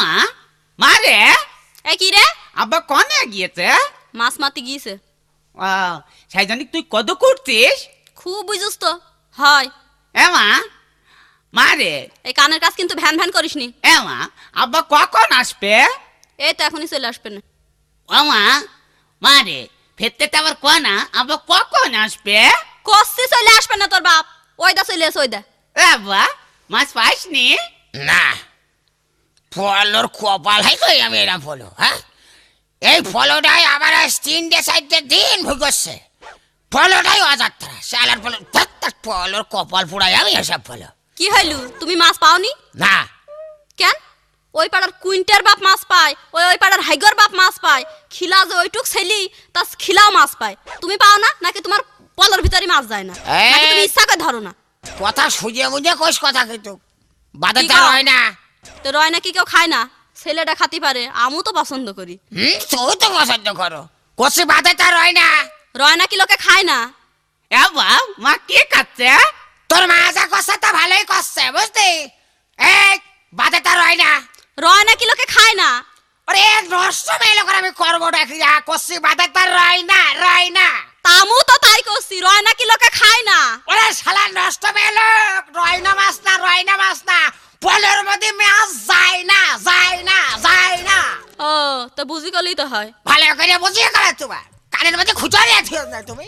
মা মা রে এ কি রে? আব্বা কনে গিয়েছে? মাছ মারতে গিয়েছে। সেই জন্য তুই কত করছিস? খুব বুঝুস তো। হয় মা মা রে এই কানের কাজ কিন্তু ভ্যান ভ্যান করিস নি। মা আব্বা কখন আসবে? এই তো এখনই চলে আসবে না। মা মা রে ফেরতে তো আবার কনা আব্বা কখন আসবে? কষছি চলে আসবে না তোর বাপ। ওই দা চলে এসে ওই দা। আব্বা মাছ পাইসনি? না ফলর কপাল হয় কই আমি এরম ফলো হ্যাঁ এই ফলটাই আবার আজ 3-4 দিন ভুগছে ফলটাই অযাত্রা শালার ফল ফলর কপাল পুরাই আমি এসব ফলো কি হইলু তুমি মাছ পাওনি? না কেন? ওই পাড়ার কুইন্টার বাপ মাছ পায়, ওই পাড়ার হাইগর বাপ মাছ পায়, খিলা যে ওইটুক ছেলি তা খিলাও মাছ পায়। তুমি পাও না নাকি তোমার পলর ভিতরে মাছ যায় না? নাকি তুমি ইচ্ছা করে ধরো না? কথা সুজে মুজে কইস কথা কিন্তু বাদে কি তার কও? হয় না তো রয় নাকি কেউ খায় না? ছেলেটা খাতি পারে, আমু তো পছন্দ করি। তুই তো পছন্দ করো কষি বাদে তার হয় না রয় নাকি লোকে খায় না? আব্বা মা কে খাচ্ছে? তোর মা যা করছে তা ভালোই করছে বুঝলি এই বাদে তার হয় না রয় নাকি লোকে খায় না? ওরে এক নষ্ট মেলে করে আমি করবোটা কি কষি বাদে তার হয় না তামু তো তাই করছি, রয় নাকি লোকে খায় না? ওরে শালা নষ্ট মেলে রয়না মাছ না পলের মধ্যে মাছ যায় না ও তো বুঝি গেলেই তো হয়। ভালো করে বুঝিয়ে গেলে তোমার কানের মধ্যে খুঁজে তুমি